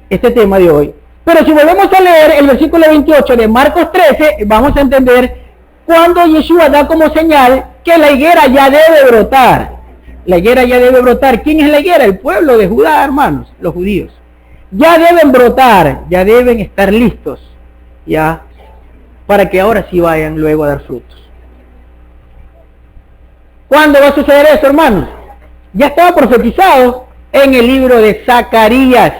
A: este tema de hoy, pero si volvemos a leer el versículo 28 de Marcos 13, vamos a entender cuando Yeshua da como señal que la higuera ya debe brotar. La higuera ya debe brotar. ¿Quién es la higuera? El pueblo de Judá, hermanos, los judíos. Ya deben brotar, ya deben estar listos, ya, para que ahora sí vayan luego a dar frutos. ¿Cuándo va a suceder eso, hermanos? Ya estaba profetizado en el libro de Zacarías.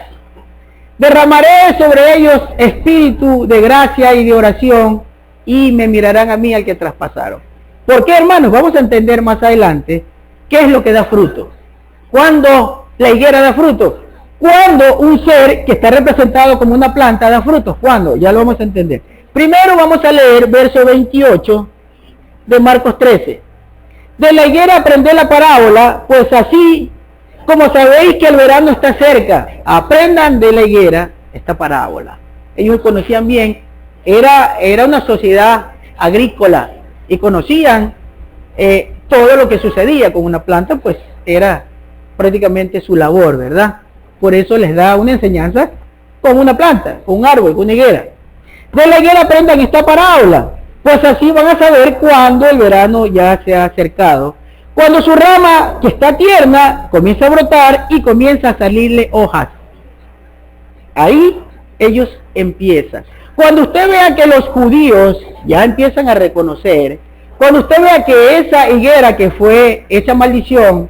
A: Derramaré sobre ellos espíritu de gracia y de oración, y me mirarán a mí al que traspasaron. ¿Por qué, hermanos? Vamos a entender más adelante qué es lo que da fruto. ¿Cuándo la higuera da fruto? Cuando un ser que está representado como una planta da frutos. ¿Cuándo? Ya lo vamos a entender. Primero vamos a leer verso 28 de Marcos 13. De la higuera aprended la parábola, pues así como sabéis que el verano está cerca, aprendan de la higuera esta parábola. Ellos conocían bien, era una sociedad agrícola y conocían todo lo que sucedía con una planta, pues era prácticamente su labor, ¿verdad? Por eso les da una enseñanza con una planta, con un árbol, con una higuera. De la higuera aprendan esta parábola, pues así van a saber cuando el verano ya se ha acercado. Cuando su rama, que está tierna, comienza a brotar y comienza a salirle hojas. Ahí ellos empiezan. Cuando usted vea que los judíos ya empiezan a reconocer, cuando usted vea que esa higuera que fue esa maldición,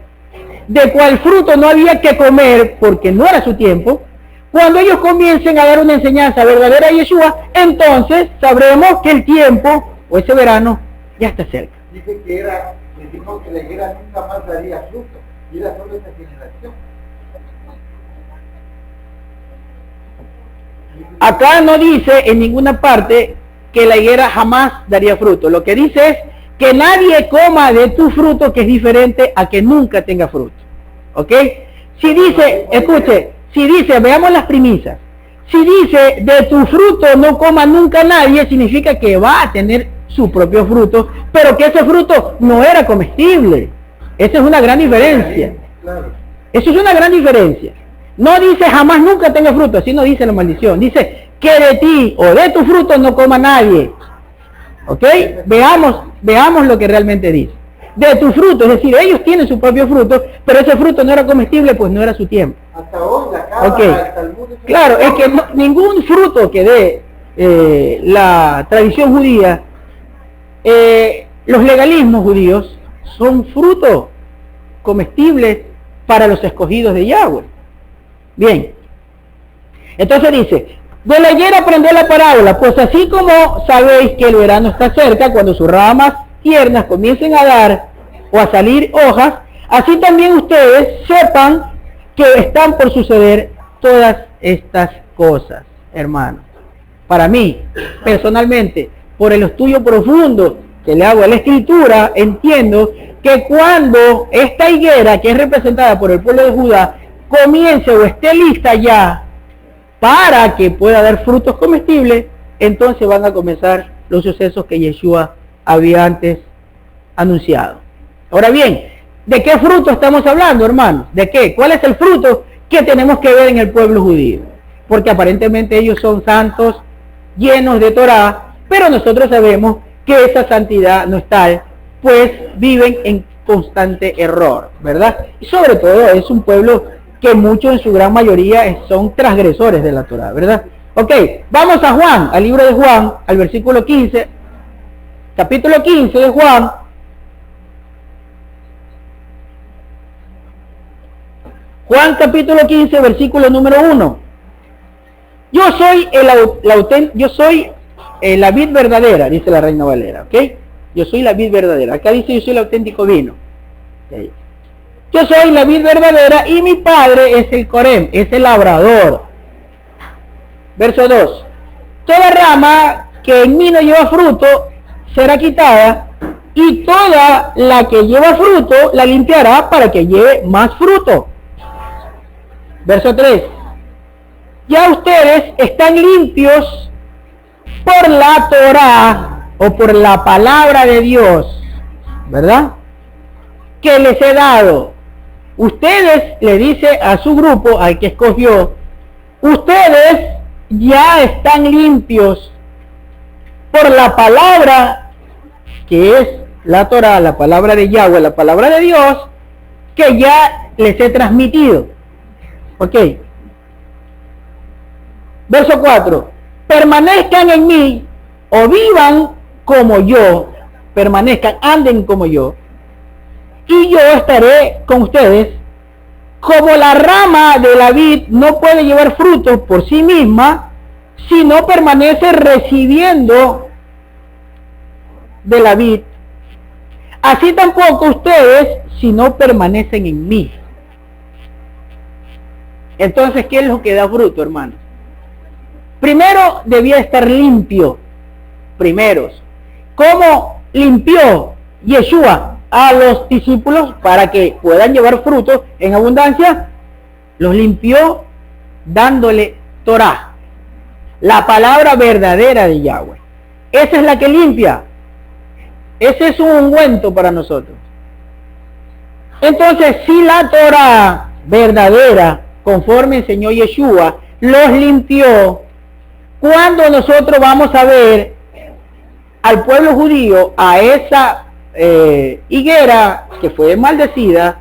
A: de cual fruto no había que comer porque no era su tiempo, cuando ellos comiencen a dar una enseñanza verdadera a Yeshua, entonces sabremos que el tiempo o ese verano ya está cerca.
B: Dice que dijo que la higuera nunca más daría fruto, y era solo esta generación.
A: Acá no dice en ninguna parte que la higuera jamás daría fruto. Lo que dice es que nadie coma de tu fruto, que es diferente a que nunca tenga fruto. ¿Ok? Si dice, escuche, si dice, veamos las premisas, si dice de tu fruto no coma nunca nadie, significa que va a tener su propio fruto, pero que ese fruto no era comestible. Esa es una gran diferencia. Eso es una gran diferencia. No dice jamás nunca tenga fruto, así no dice la maldición. Dice que de ti o de tu fruto no coma nadie. ¿Ok? Veamos lo que realmente dice. De tu fruto, es decir, ellos tienen su propio fruto, pero ese fruto no era comestible, pues no era su tiempo.
B: Hasta hoy la cara,
A: okay. Claro, es que ningún fruto que dé la tradición judía, los legalismos judíos, son frutos comestibles para los escogidos de Yahweh. Bien, entonces dice, de la higuera aprended la parábola, pues así como sabéis que el verano está cerca, cuando sus ramas tiernas comiencen a dar o a salir hojas, así también ustedes sepan que están por suceder todas estas cosas, hermanos. Para mí, personalmente, por el estudio profundo que le hago a la escritura, entiendo que cuando esta higuera, que es representada por el pueblo de Judá, comience o esté lista ya para que pueda dar frutos comestibles, entonces van a comenzar los sucesos que Yeshua había antes anunciado. Ahora bien, ¿de qué fruto estamos hablando, hermanos? ¿De qué? ¿Cuál es el fruto que tenemos que ver en el pueblo judío? Porque aparentemente ellos son santos, llenos de Torá, pero nosotros sabemos que esa santidad no es tal, pues viven en constante error, ¿verdad? Y sobre todo es un pueblo que muchos en su gran mayoría son transgresores de la Torá, ¿verdad? Ok, vamos a Juan, al libro de Juan, al versículo 15, capítulo 15 de Juan. Juan capítulo 15, versículo número 1. Yo soy la vid verdadera, dice la Reina Valera, ¿ok? Yo soy la vid verdadera. Acá dice yo soy el auténtico vino. Okay. Yo soy la vid verdadera y mi padre es el Corem, es el labrador. Verso 2. Toda rama que en mí no lleva fruto será quitada, y toda la que lleva fruto la limpiará para que lleve más fruto. Verso 3. Ya ustedes están limpios por la Torá o por la palabra de Dios, ¿verdad? Que les he dado. Ustedes, le dice a su grupo, al que escogió, ustedes ya están limpios por la palabra que es la Torá, la palabra de Yahweh, la palabra de Dios, que ya les he transmitido. Ok. Verso 4. Permanezcan en mí o vivan como yo, permanezcan, anden como yo, y yo estaré con ustedes. Como la rama de la vid no puede llevar fruto por sí misma, si no permanece recibiendo de la vid, así tampoco ustedes si no permanecen en mí. Entonces, ¿qué es lo que da fruto, hermanos? Primero, debía estar limpio. Primeros. ¿Cómo limpió Yeshua a los discípulos para que puedan llevar frutos en abundancia? Los limpió dándole Torá, la palabra verdadera de Yahweh. Esa es la que limpia. Ese es un ungüento para nosotros. Entonces, si la Torá verdadera, conforme enseñó Yeshua, los limpió, cuando nosotros vamos a ver al pueblo judío, a esa higuera que fue maldecida,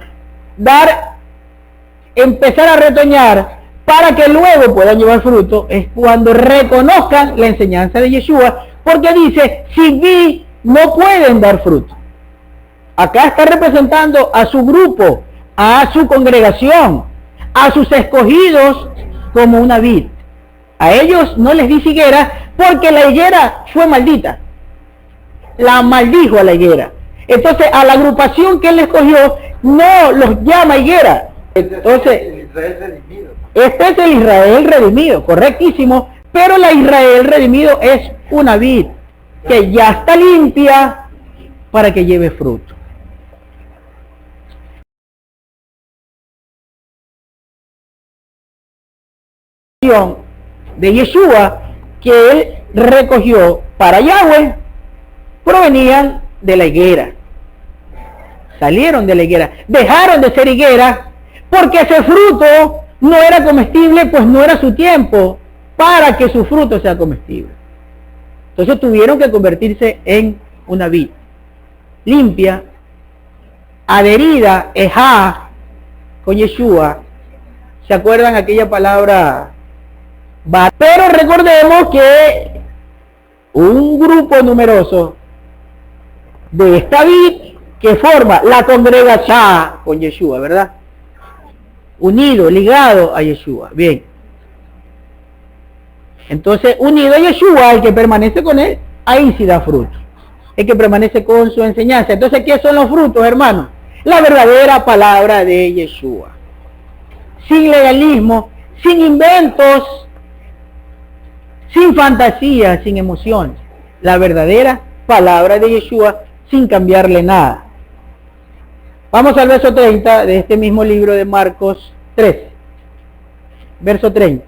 A: empezar a retoñar para que luego puedan llevar fruto, es cuando reconozcan la enseñanza de Yeshua, porque dice, sin mí no pueden dar fruto. Acá está representando a su grupo, a su congregación, a sus escogidos como una vid. A ellos no les dice higuera porque la higuera fue maldita. La maldijo a la higuera. Entonces a la agrupación que él escogió no los llama higuera. Entonces, este es el Israel redimido, correctísimo, pero la Israel redimido es una vid que ya está limpia para que lleve fruto. De Yeshua que él recogió para Yahweh provenían de la higuera, salieron de la higuera, dejaron de ser higuera porque ese fruto no era comestible, pues no era su tiempo para que su fruto sea comestible. Entonces tuvieron que convertirse en una vid limpia, adherida, ejá, con Yeshua. ¿Se acuerdan aquella palabra? Pero recordemos que un grupo numeroso de esta vid que forma la congregación con Yeshua, ¿verdad? Unido, ligado a Yeshua. Bien. Entonces, unido a Yeshua, el que permanece con él, ahí sí da fruto. El que permanece con su enseñanza. Entonces, ¿qué son los frutos, hermanos? La verdadera palabra de Yeshua. Sin legalismo, sin inventos, sin fantasía, sin emociones. La verdadera palabra de Yeshua sin cambiarle nada. Vamos al verso 30 de este mismo libro de Marcos 13. Verso 30.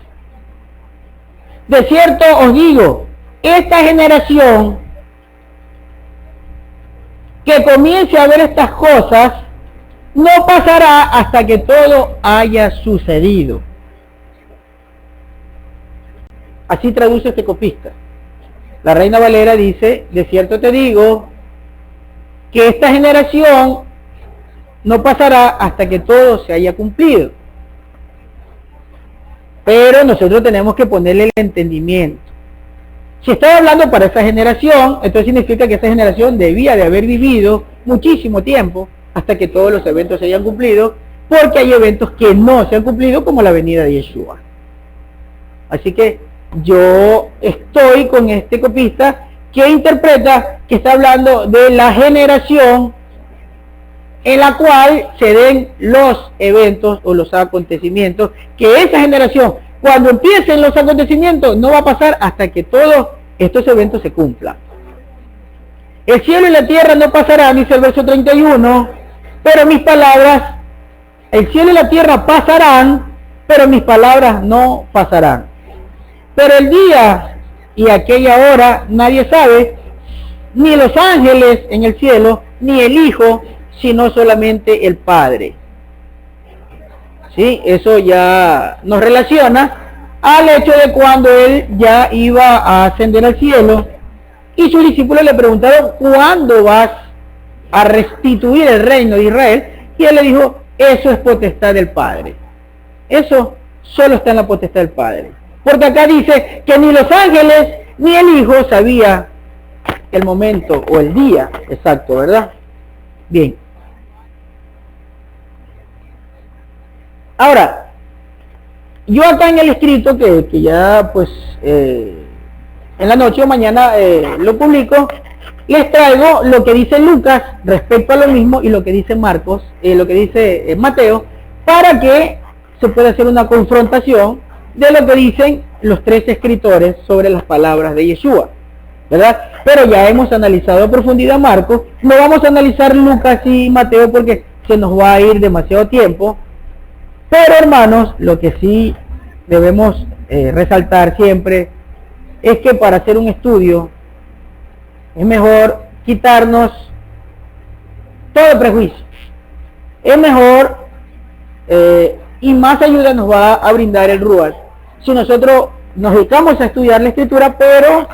A: De cierto os digo, esta generación que comience a ver estas cosas no pasará hasta que todo haya sucedido. Así traduce este copista. La Reina Valera dice, de cierto te digo, que esta generación no pasará hasta que todo se haya cumplido. pero nosotros tenemos que ponerle el entendimiento. Si estaba hablando para esa generación, entonces significa que esa generación debía de haber vivido muchísimo tiempo hasta que todos los eventos se hayan cumplido, porque hay eventos que no se han cumplido, como la venida de Yeshua. Así que yo estoy con este copista que interpreta que está hablando de la generación en la cual se den los eventos o los acontecimientos, que esa generación, cuando empiecen los acontecimientos, no va a pasar hasta que todos estos eventos se cumplan. El cielo y la tierra no pasarán, dice el verso 31, pero mis palabras, el cielo y la tierra pasarán, pero mis palabras no pasarán. Pero el día y aquella hora nadie sabe, ni los ángeles en el cielo, ni el Hijo, sino solamente el Padre. ¿Sí? Eso ya nos relaciona al hecho de cuando él ya iba a ascender al cielo y sus discípulos le preguntaron: ¿cuándo vas a restituir el reino de Israel? Y él le dijo: eso es potestad del Padre. Eso solo está en la potestad del Padre. Porque acá dice que ni los ángeles ni el Hijo sabía el momento o el día exacto, ¿verdad? Bien. Ahora, yo acá en el escrito que ya pues en la noche o mañana lo publico, les traigo lo que dice Lucas respecto a lo mismo y lo que dice Marcos, lo que dice Mateo, para que se pueda hacer una confrontación de lo que dicen los tres escritores sobre las palabras de Yeshua, ¿verdad? Pero ya hemos analizado a profundidad Marcos, no vamos a analizar Lucas y Mateo porque se nos va a ir demasiado tiempo. Pero hermanos, lo que sí debemos resaltar siempre es que para hacer un estudio es mejor quitarnos todo prejuicio. Es mejor y más ayuda nos va a brindar el Ruach si nosotros nos dedicamos a estudiar la escritura, pero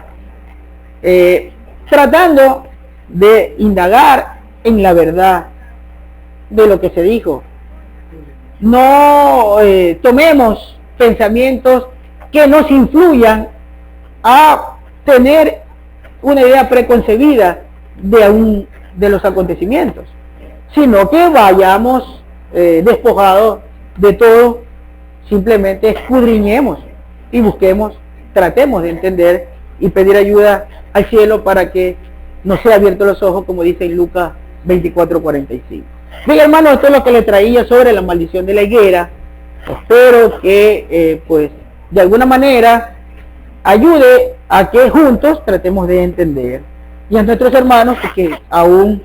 A: tratando de indagar en la verdad de lo que se dijo. No tomemos pensamientos que nos influyan a tener una idea preconcebida de los acontecimientos, sino que vayamos despojados de todo, simplemente escudriñemos y busquemos, tratemos de entender y pedir ayuda al cielo para que nos sea abiertos los ojos, como dice en Lucas 24:45. Bien, hermanos, esto es lo que le traía sobre la maldición de la higuera. Espero que pues de alguna manera ayude a que juntos tratemos de entender, y a nuestros hermanos que aún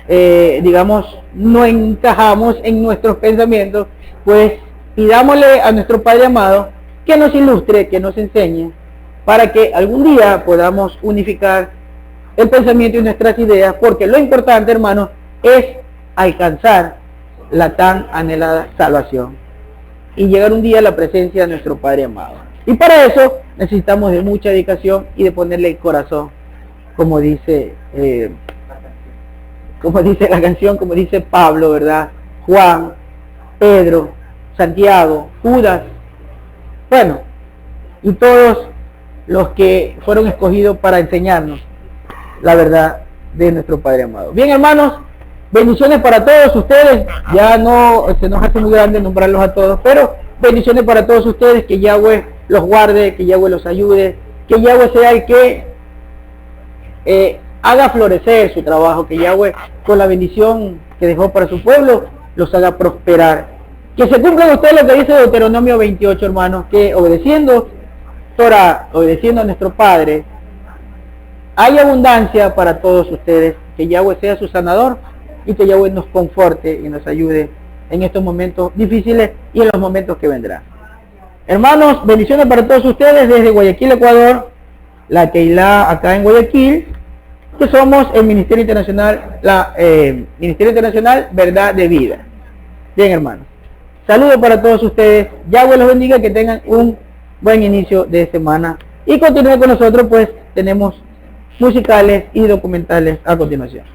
A: digamos no encajamos en nuestros pensamientos, pues pidámosle a nuestro Padre amado que nos ilustre, que nos enseñe, para que algún día podamos unificar el pensamiento y nuestras ideas, porque lo importante, hermanos, es alcanzar la tan anhelada salvación y llegar un día a la presencia de nuestro Padre amado. Y para eso necesitamos de mucha dedicación y de ponerle el corazón, como dice la canción, como dice Pablo, ¿verdad? Juan, Pedro, Santiago, Judas, bueno, y todos los que fueron escogidos para enseñarnos la verdad de nuestro Padre amado. Bien, hermanos, bendiciones para todos ustedes. Ya no se nos hace muy grande nombrarlos a todos, pero bendiciones para todos ustedes, que Yahweh los guarde, que Yahweh los ayude, que Yahweh sea el que haga florecer su trabajo, que Yahweh con la bendición que dejó para su pueblo los haga prosperar. Que se cumpla ustedes lo que dice Deuteronomio 28, hermanos, que obedeciendo Torah, obedeciendo a nuestro Padre, hay abundancia para todos ustedes. Que Yahweh sea su sanador y que Yahweh nos conforte y nos ayude en estos momentos difíciles y en los momentos que vendrán. Hermanos, bendiciones para todos ustedes desde Guayaquil, Ecuador, la Keilah acá en Guayaquil, que somos el Ministerio Internacional, Ministerio Internacional Verdad de Vida. Bien, hermanos, saludos para todos ustedes. Yahweh los bendiga, que tengan un buen inicio de semana y continúen con nosotros, pues tenemos musicales y documentales a continuación.